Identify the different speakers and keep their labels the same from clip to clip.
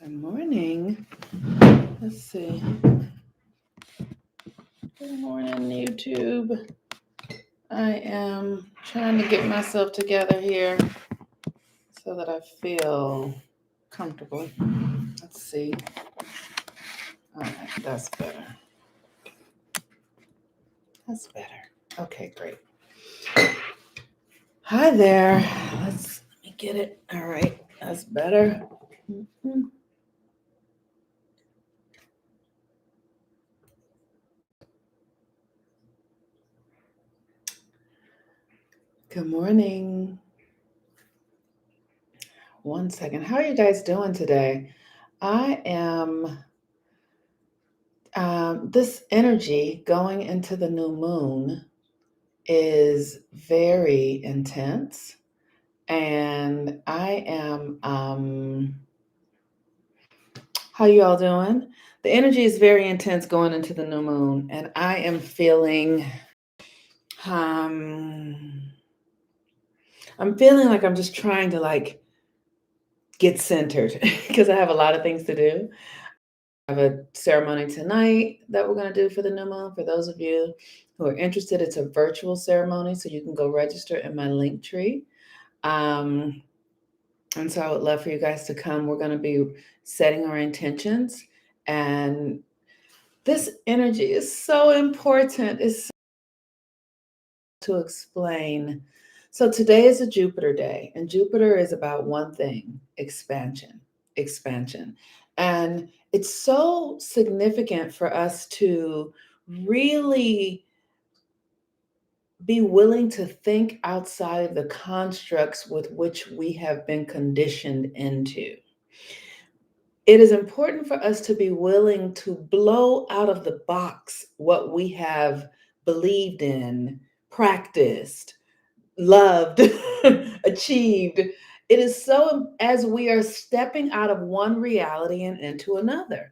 Speaker 1: Good morning. Let's see. Good morning, YouTube. I am trying to get myself together here so that I feel comfortable. Let's see. All right, that's better. That's better. Okay, great. Hi there. Let me get it. All right, that's better. Mhm. Good morning. One second. How are you guys doing today? I am this energy going into the new moon is very intense, and I am how you all doing? The energy is very intense going into the new moon, and I am feeling um I'm feeling like I'm just trying to get centered because I have a lot of things to do. I have a ceremony tonight that we're going to do for the new moon. For those of you who are interested, it's a virtual ceremony, so you can go register in my link tree. Um, and so I would love for you guys to come. We're going to be setting our intentions, and this energy is so important. It's to explain. So today is a Jupiter day, and Jupiter is about one thing: expansion, expansion. And it's so significant for us to really be willing to think outside of the constructs with which we have been conditioned into. It is important for us to be willing to blow out of the box what we have believed in, practiced, loved, achieved. It is so as we are stepping out of one reality and into another.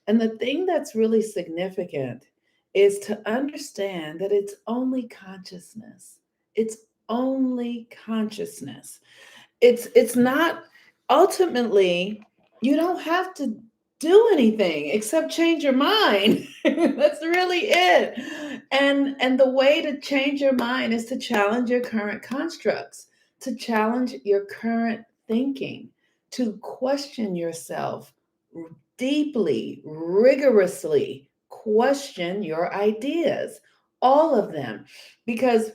Speaker 1: And the thing that's really significant is to understand that it's only consciousness. It's only consciousness. It's not ultimately you don't have to do anything except change your mind. That's really it. And the way to change your mind is to challenge your current constructs, to challenge your current thinking, to question yourself deeply, rigorously question your ideas, all of them. Because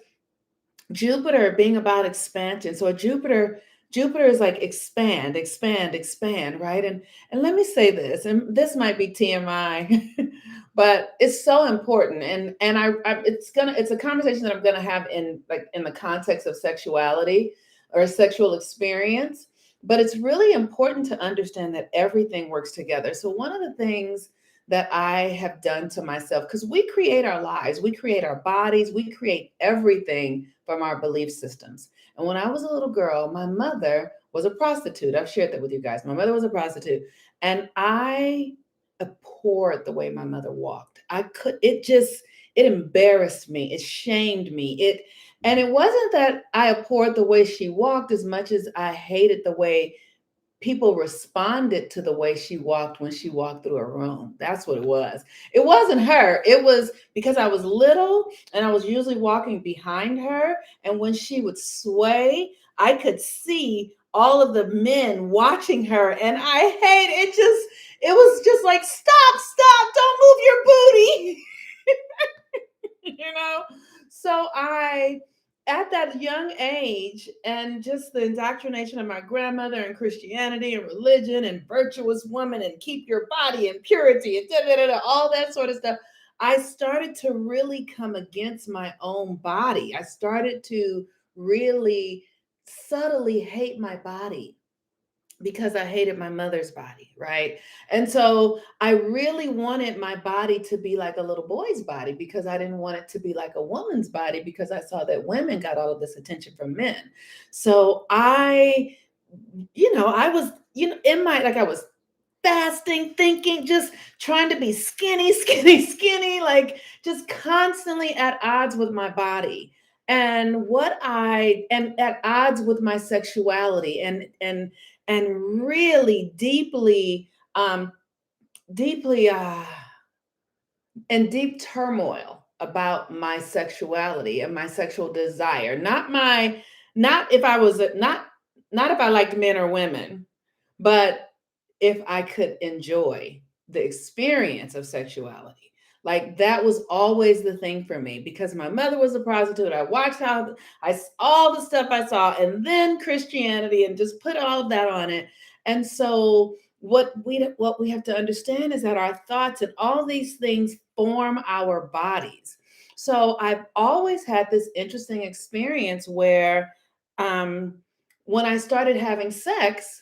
Speaker 1: Jupiter being about expansion. So a Jupiter is like expand, expand, expand, right? And let me say this, and this might be TMI, but it's so important. And it's a conversation that I'm gonna have in the context of sexuality or sexual experience. But it's really important to understand that everything works together. So one of the things that I have done to myself, because we create our lives, we create our bodies, we create everything from our belief systems. And when I was a little girl, my mother was a prostitute. I've shared that with you guys. My mother was a prostitute, and I abhorred the way my mother walked. It embarrassed me. It shamed me. And it wasn't that I abhorred the way she walked as much as I hated the way people responded to the way she walked when she walked through a room. That's what it was. It wasn't her. It was because I was little and I was usually walking behind her. And when she would sway, I could see all of the men watching her. And I hate it. It was just like, stop, don't move your booty. you know? So at that young age, and just the indoctrination of my grandmother and Christianity and religion and virtuous woman and keep your body and purity and all that sort of stuff, I started to really come against my own body. I started to really subtly hate my body because I hated my mother's body, right? And so I really wanted my body to be like a little boy's body because I didn't want it to be like a woman's body because I saw that women got all of this attention from men. So I was, I was fasting, thinking, just trying to be skinny, skinny, skinny, like just constantly at odds with my body. And at odds with my sexuality and really deeply um, deeply in deep turmoil about my sexuality and my sexual desire. Not if I was not if I liked men or women, but if I could enjoy the experience of sexuality. Like that was always the thing for me because my mother was a prostitute. I watched how all the stuff I saw, and then Christianity, and just put all of that on it. And so what we have to understand is that our thoughts and all these things form our bodies. So I've always had this interesting experience where um, when I started having sex,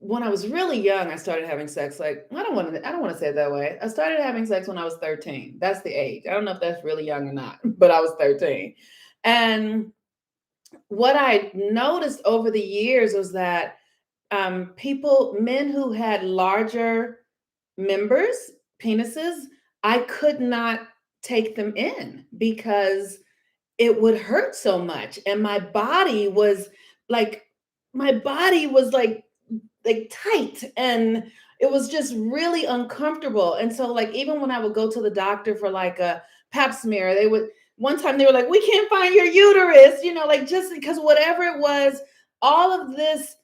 Speaker 1: when I was really young, I started having sex. Like I don't want to say it that way. I started having sex when I was 13. That's the age. I don't know if that's really young or not, but I was 13. And what I noticed over the years was that men who had larger members, penises, I could not take them in because it would hurt so much. And like, my body was like tight, and it was just really uncomfortable. And so like even when I would go to the doctor for like a pap smear, they would one time they were like, we can't find your uterus, like just because whatever it was, all of this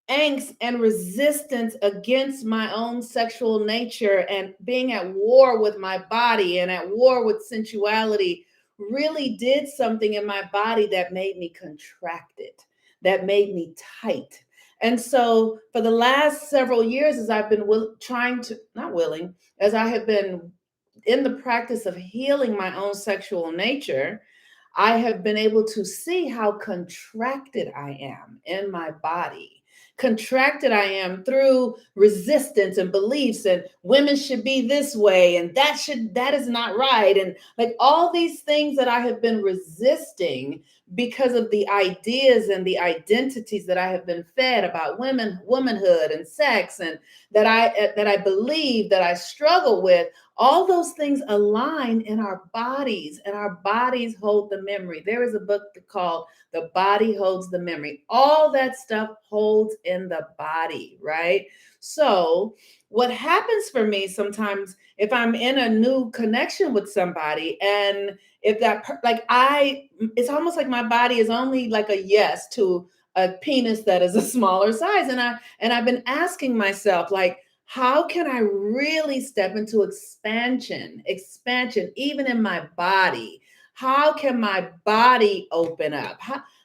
Speaker 1: angst and resistance against my own sexual nature and being at war with my body and at war with sensuality really did something in my body that made me contracted, that made me tight. And so for the last several years, as I've been trying to, not willing, as I have been in the practice of healing my own sexual nature, I have been able to see how contracted I am in my body. Contracted I am through resistance and beliefs, and women should be this way, and that is not right. And like all these things that I have been resisting because of the ideas and the identities that I have been fed about women, womanhood, and sex, and that I believe, that I struggle with. All those things align in our bodies, and our bodies hold the memory. There is a book called The Body Holds the Memory. All that stuff holds in the body, right? So what happens for me sometimes if I'm in a new connection with somebody, and if it's almost like my body is only like a yes to a penis that is a smaller size. And I've been asking myself, like, how can I really step into expansion, even in my body? How can my body open up?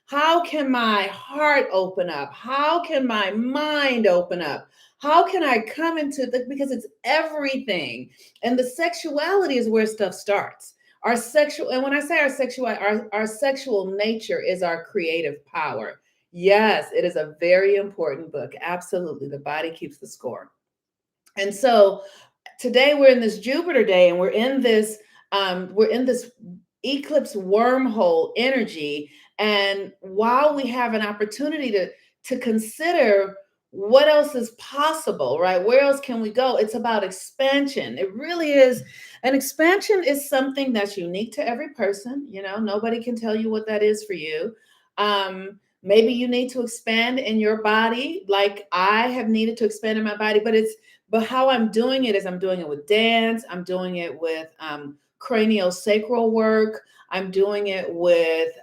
Speaker 1: How can my heart open up? How can my mind open up? How can I come into because it's everything. And the sexuality is where stuff starts. And when I say our sexual nature is our creative power. Yes, it is a very important book. Absolutely. The body keeps the score. And so today we're in this Jupiter day, and we're in this eclipse wormhole energy. And while we have an opportunity to consider what else is possible, right? Where else can we go? It's about expansion. It really is. And expansion is something that's unique to every person. Nobody can tell you what that is for you. Maybe you need to expand in your body, like I have needed to expand in my body, but how I'm doing it is I'm doing it with dance. I'm doing it with craniosacral work. I'm doing it with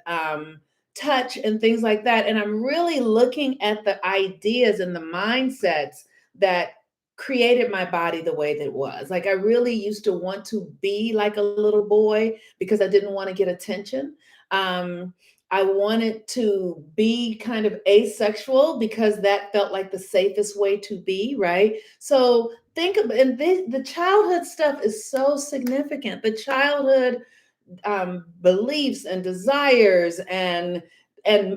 Speaker 1: touch and things like that. And I'm really looking at the ideas and the mindsets that created my body the way that it was. Like I really used to want to be like a little boy because I didn't want to get attention. I wanted to be kind of asexual because that felt like the safest way to be, right? So think of, and the childhood stuff is so significant. The childhood beliefs and desires and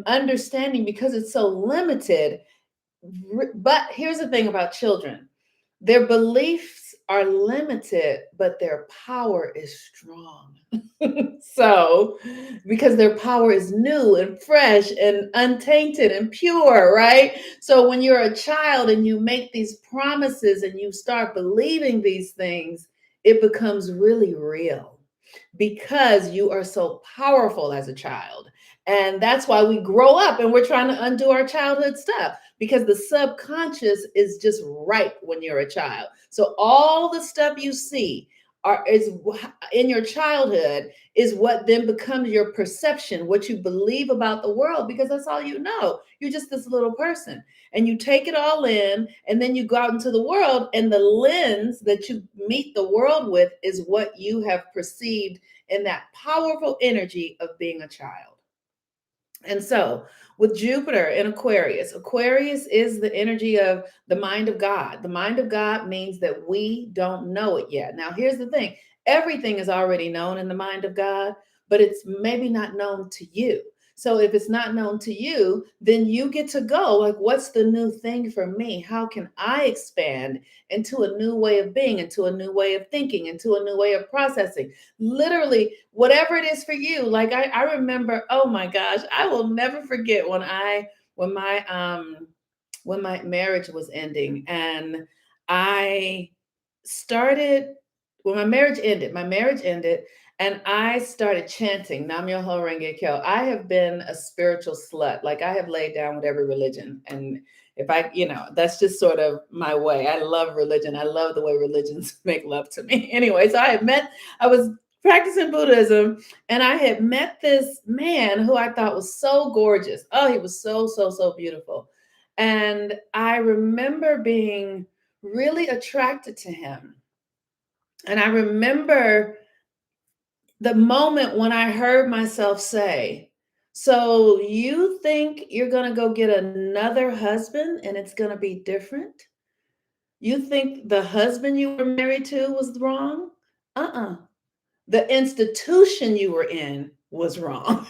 Speaker 1: understanding, because it's so limited. But here's the thing about children: their beliefs are limited, but their power is strong. So, because their power is new and fresh and untainted and pure, right? So, when you're a child and you make these promises and you start believing these things, it becomes really real because you are so powerful as a child. And that's why we grow up and we're trying to undo our childhood stuff because the subconscious is just right when you're a child. So all the stuff you see is in your childhood is what then becomes your perception, what you believe about the world, because that's all you know. You're just this little person and you take it all in, and then you go out into the world, and the lens that you meet the world with is what you have perceived in that powerful energy of being a child. And so, with Jupiter in Aquarius, Aquarius is the energy of the mind of God. The mind of God means that we don't know it yet. Now, here's the thing, everything is already known in the mind of God, but it's maybe not known to you. So, if it's not known to you, then you get to go like, what's the new thing for me? How can I expand into a new way of being, into a new way of thinking, into a new way of processing? Literally, whatever it is for you. Like I remember, oh my gosh, I will never forget when my when my marriage was ending, and I started when my marriage ended, and I started chanting Nam Myoho Renge Kyo. I have been a spiritual slut. Like I have laid down with every religion. And if I, that's just sort of my way. I love religion. I love the way religions make love to me. Anyway, so I was practicing Buddhism, and I had met this man who I thought was so gorgeous. Oh, he was so, so, so beautiful. And I remember being really attracted to him. And I remember the moment when I heard myself say, so you think you're going to go get another husband and it's going to be different? You think the husband you were married to was wrong? Uh-uh. The institution you were in was wrong.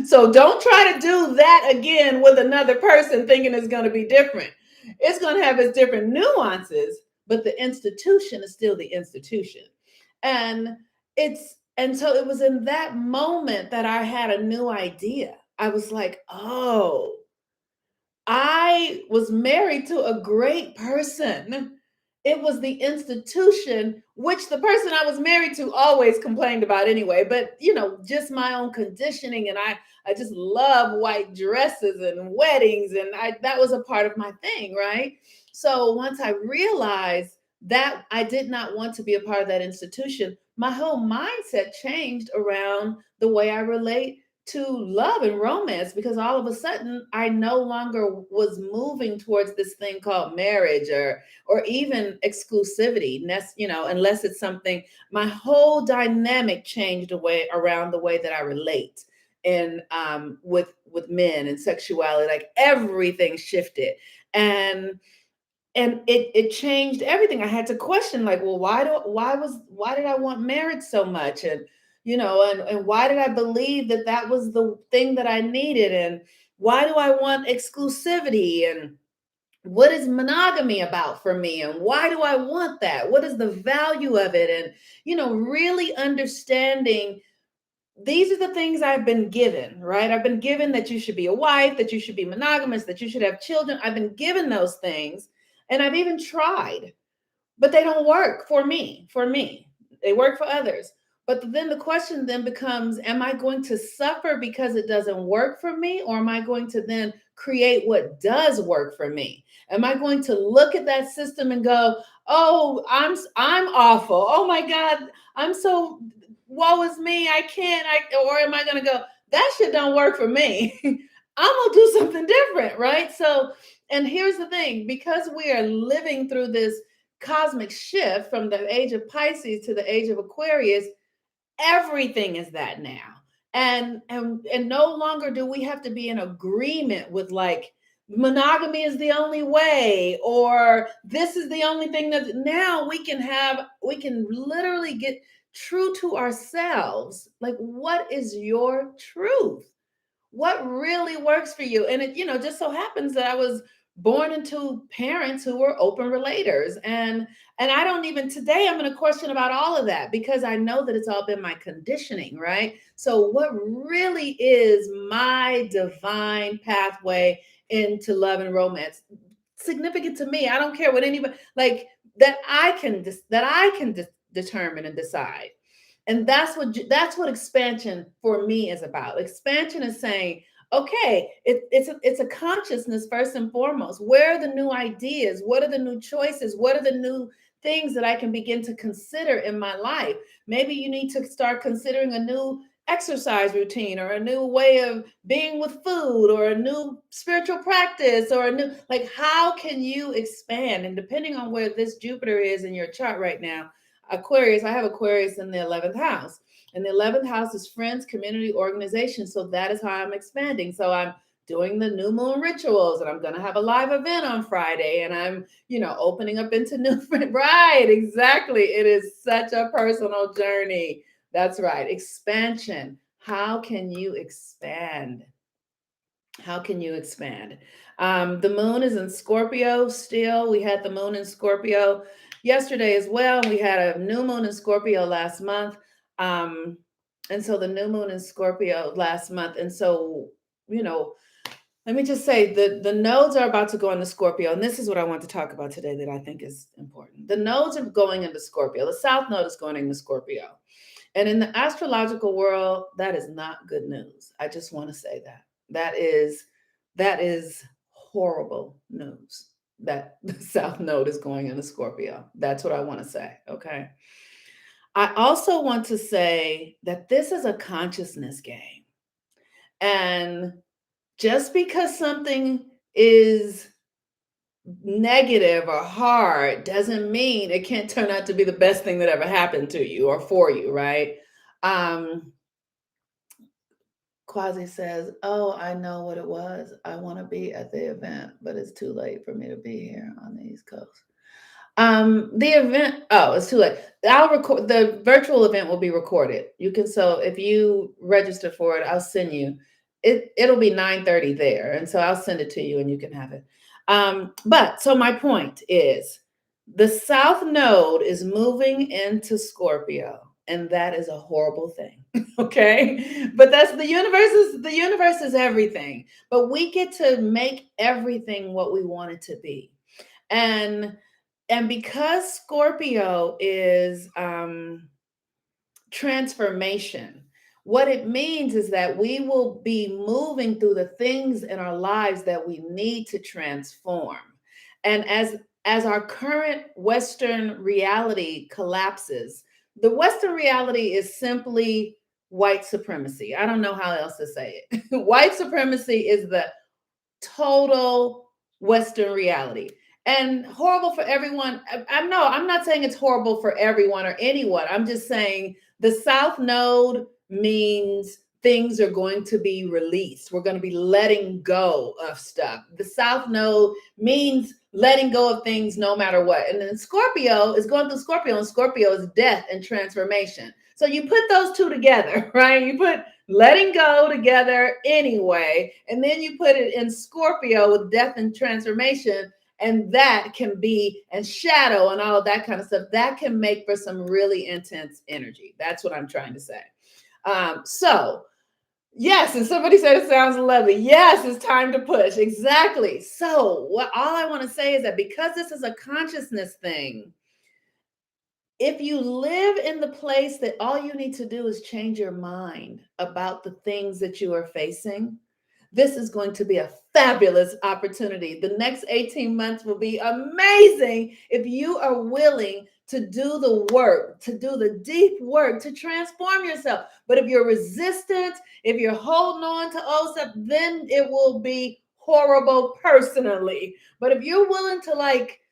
Speaker 1: So don't try to do that again with another person thinking it's going to be different. It's going to have its different nuances, but the institution is still the institution. And so it was in that moment that I had a new idea. I was like, oh, I was married to a great person. It was the institution, which the person I was married to always complained about anyway. But just my own conditioning, and I just love white dresses and weddings, and that was a part of my thing, right? So once I realized that I did not want to be a part of that institution, my whole mindset changed around the way I relate to love and romance, because all of a sudden I no longer was moving towards this thing called marriage or even exclusivity, unless it's something. My whole dynamic changed around the way that I relate and with men and sexuality. Like everything shifted. And it changed everything. I had to question, like, well, why did I want marriage so much? And and why did I believe that was the thing that I needed? And why do I want exclusivity? And what is monogamy about for me? And why do I want that? What is the value of it? And really understanding, these are the things I've been given, right? I've been given that you should be a wife, that you should be monogamous, that you should have children. I've been given those things, and I've even tried, but they don't work for me. They work for others. But then the question then becomes, am I going to suffer because it doesn't work for me, or am I going to then create what does work for me? Am I going to look at that system and go, oh, I'm awful, oh my God, I'm so, woe is me, I can't, or am I going to go, that shit don't work for me? I'm gonna do something different, right? So, and here's the thing, because we are living through this cosmic shift from the age of Pisces to the age of Aquarius, everything is that now. And no longer do we have to be in agreement with, like, monogamy is the only way, or this is the only thing. That now we can literally get true to ourselves. Like, what is your truth? What really works for you? And it just so happens that I was born into parents who were open relators, and I don't even, today I'm going to question about all of that, because I know that it's all been my conditioning, right? So what really is my divine pathway into love and romance, significant to me? I don't care what anybody, like, that I can determine and decide. And that's what expansion for me is about. Expansion is saying, okay, it's a consciousness first and foremost. Where are the new ideas? What are the new choices? What are the new things that I can begin to consider in my life? Maybe you need to start considering a new exercise routine, or a new way of being with food, or a new spiritual practice, or a new, like, how can you expand? And depending on where this Jupiter is in your chart right now, Aquarius, I have Aquarius in the 11th house. And the 11th house is friends, community, organization. So that is how I'm expanding. So I'm doing the new moon rituals, and I'm going to have a live event on Friday, and I'm, opening up into new, right, exactly. It is such a personal journey. That's right. Expansion. How can you expand? How can you expand? The moon is in Scorpio still. We had the moon in Scorpio yesterday as well. We had a new moon in Scorpio last month. Um, and so the new moon in Scorpio last month. And so, you know, let me just say the nodes are about to go into Scorpio. And this is what I want to talk about today that I think is important. The nodes are going into Scorpio. The South node is going into Scorpio. And in the astrological world, that is not good news. I just want to say that. That is horrible news that the South Node is going into Scorpio. That's what I want to say. Okay. I also want to say that this is a consciousness game. And just because something is negative or hard doesn't mean it can't turn out to be the best thing that ever happened to you or for you, right? Um, Quasi says, "Oh, I know what it was. I want to be at the event, but it's too late for me to be here on the East Coast." The event, oh, it's too late. I'll record the virtual event will be recorded. You can, so if you register for it, I'll send you. It'll be 9:30 there. And so I'll send it to you and you can have it. But so my point is the South Node is moving into Scorpio, and that is a horrible thing. Okay. But that's the universe is everything. But we get to make everything what we want it to be. And because Scorpio is transformation, what it means is that we will be moving through the things in our lives that we need to transform. And as our current Western reality collapses, the Western reality is simply white supremacy. I don't know how else to say it. White supremacy is the total Western reality. And horrible for everyone. I'm not saying it's horrible for everyone or anyone. I'm just saying the South Node means things are going to be released. We're going to be letting go of stuff. The South Node means letting go of things no matter what. And then Scorpio is going through Scorpio, and Scorpio is death and transformation. So you put those two together, right? You put letting go together anyway, and then you put it in Scorpio with death and transformation, and that can be, and shadow and all of that kind of stuff, that can make for some really intense energy. That's what I'm trying to say. So yes, and somebody said it sounds lovely. Yes, it's time to push. Exactly. So what all I want to say is that because this is a consciousness thing, if you live in the place that all you need to do is change your mind about the things that you are facing, this is going to be a fabulous opportunity. The next 18 months will be amazing if you are willing to do the work, to do the deep work, to transform yourself. But if you're resistant, if you're holding on to old stuff, then it will be horrible personally. But if you're willing to, like,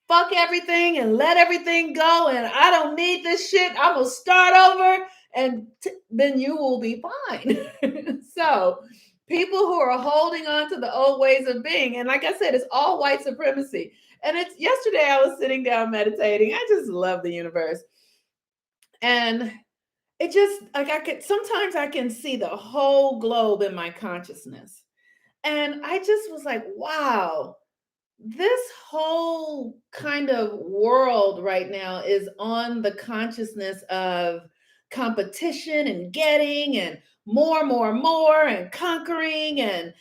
Speaker 1: fuck everything and let everything go, and I don't need this shit, I'm gonna start over, and then you will be fine. So people who are holding on to the old ways of being, and like I said, it's all white supremacy. And it's yesterday I was sitting down meditating. I just love the universe. And it just, like, sometimes I can see the whole globe in my consciousness. And I just was like, wow, this whole kind of world right now is on the consciousness of competition and getting, and more and conquering, and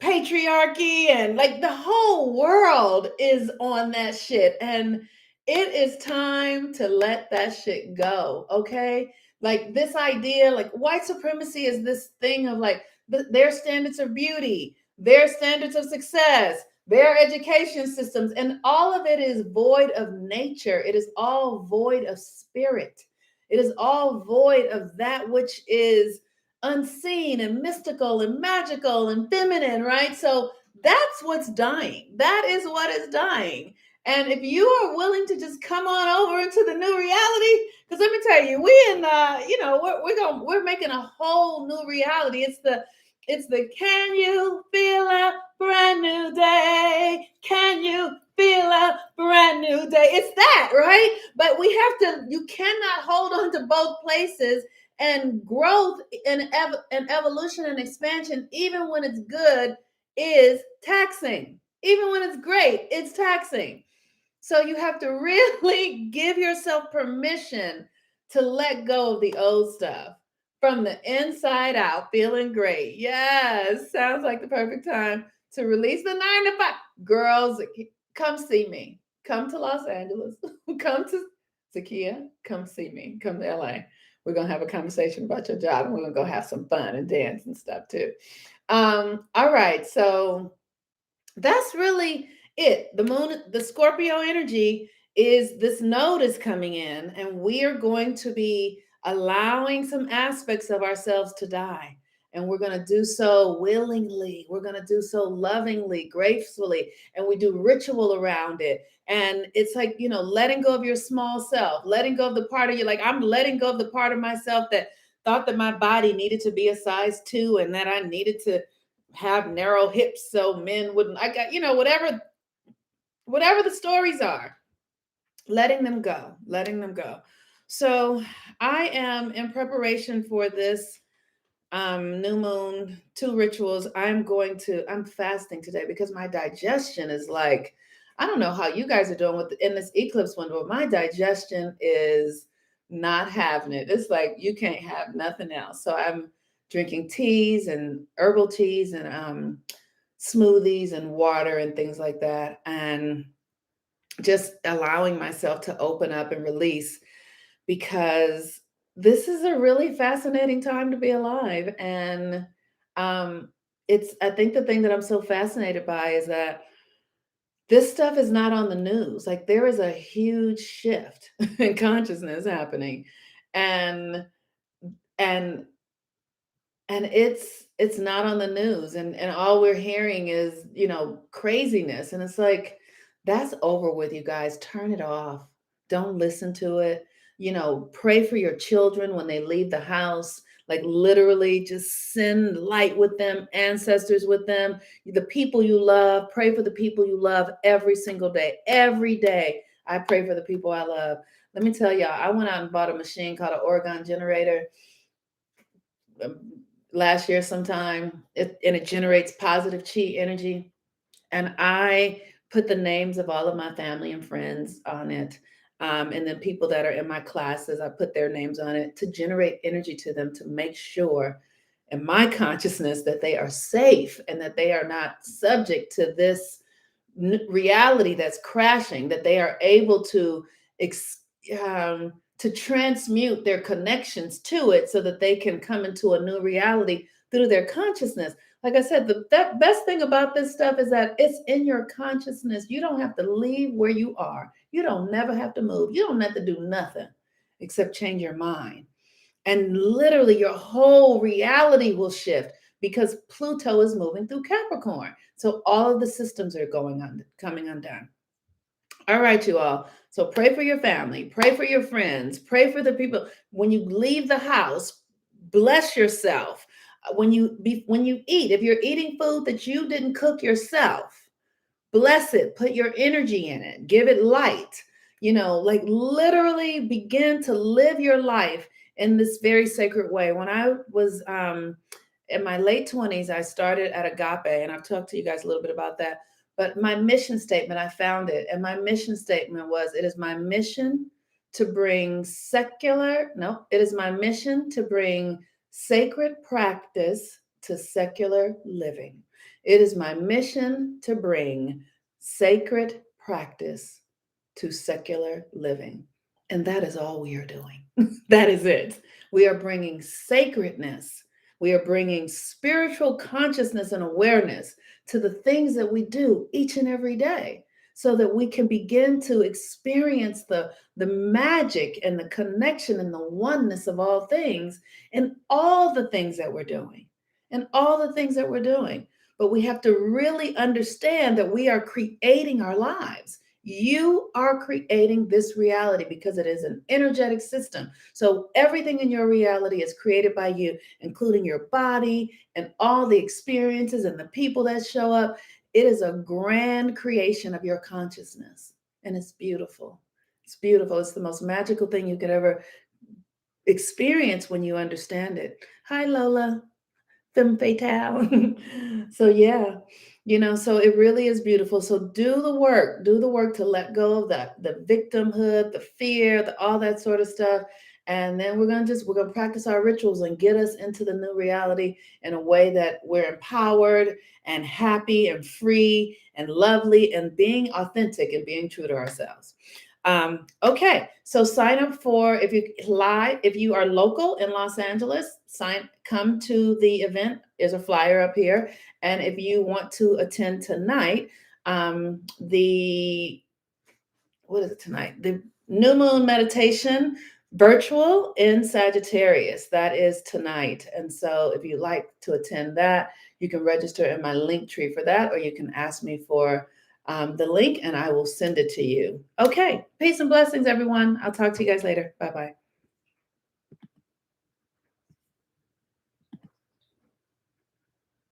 Speaker 1: patriarchy, and like the whole world is on that shit. And It is time to let that shit go, okay? Like this idea, like white supremacy is this thing of like their standards of beauty, their standards of success, their education systems, and all of it is void of nature. It is all void of spirit. It is all void of that which is unseen and mystical and magical and feminine, right? So that's what's dying. That is what is dying. And if you are willing to just come on over into the new reality, because let me tell you, we in we're making a whole new reality. It's the can you feel a brand new day? Can you feel a brand new day? It's that, right? But we have to, you cannot hold on to both places, and growth and evolution and expansion, even when it's good, is taxing. Even when it's great, it's taxing. So you have to really give yourself permission to let go of the old stuff from the inside out, feeling great. Yes, sounds like the perfect time to release the 9 to 5. Girls, come see me. Come to Los Angeles. Come to Zakia. Come see me. Come to LA. We're gonna have a conversation about your job, and we're gonna go have some fun and dance and stuff too. All right, so that's really it. The moon, the Scorpio energy is this node is coming in, and we are going to be allowing some aspects of ourselves to die. And we're going to do so willingly. We're going to do so lovingly, gracefully, and we do ritual around it. And it's like, letting go of your small self, letting go of the part of you. Like, I'm letting go of the part of myself that thought that my body needed to be a size 2 and that I needed to have narrow hips so men wouldn't. I got, whatever the stories are, letting them go, letting them go. So I am in preparation for this new moon 2 rituals. I'm fasting today because my digestion is like, I don't know how you guys are doing with in this eclipse window, but my digestion is not having it. It's like you can't have nothing else. So I'm drinking teas and herbal teas and smoothies and water and things like that, and just allowing myself to open up and release, because this is a really fascinating time to be alive. And um I think the thing that I'm so fascinated by is that this stuff is not on the news. Like, there is a huge shift in consciousness happening, and and it's not on the news, and all we're hearing is, craziness. And it's like, that's over with, you guys. Turn it off. Don't listen to it. Pray for your children when they leave the house. Like, literally just send light with them, ancestors with them, the people you love. Pray for the people you love every single day. Every day I pray for the people I love. Let me tell y'all, I went out and bought a machine called an Oregon generator last year sometime, and it generates positive chi energy. And I put the names of all of my family and friends on it. And then people that are in my classes, I put their names on it to generate energy to them, to make sure in my consciousness that they are safe and that they are not subject to this reality that's crashing, that they are able to transmute their connections to it so that they can come into a new reality through their consciousness. Like I said, that best thing about this stuff is that it's in your consciousness. You don't have to leave where you are. You don't never have to move. You don't have to do nothing except change your mind. And literally your whole reality will shift, because Pluto is moving through Capricorn. So all of the systems are coming undone. All right, you all. So pray for your family, pray for your friends, pray for the people. When you leave the house, bless yourself. When you eat, if you're eating food that you didn't cook yourself, bless it, put your energy in it, give it light. Like, literally begin to live your life in this very sacred way. When I was in my late 20s, I started at Agape, and I've talked to you guys a little bit about that. But my mission statement, I found it, and my mission statement was, it is my mission to bring it is my mission to bring sacred practice to secular living. It is my mission to bring sacred practice to secular living. And that is all we are doing. That is it. We are bringing sacredness. We are bringing spiritual consciousness and awareness to the things that we do each and every day so that we can begin to experience the magic and the connection and the oneness of all things in all the things that we're doing. And all the things that we're doing. But we have to really understand that we are creating our lives. You are creating this reality because it is an energetic system. So everything in your reality is created by you, including your body and all the experiences and the people that show up. It is a grand creation of your consciousness. And it's beautiful. It's beautiful. It's the most magical thing you could ever experience when you understand it. Hi, Lola. Femme fatale. So yeah, so it really is beautiful. So do the work to let go of the victimhood, the fear, all that sort of stuff. And then we're gonna practice our rituals and get us into the new reality in a way that we're empowered and happy and free and lovely and being authentic and being true to ourselves. Okay, so sign up for if you are local in Los Angeles, come to the event. There's a flyer up here, and if you want to attend tonight, the what is it tonight? The new moon meditation virtual in Sagittarius. That is tonight, and so if you'd like to attend that, you can register in my link tree for that, or you can ask me for the link and I will send it to you. Okay. Peace and blessings, everyone. I'll talk to you guys later. Bye-bye.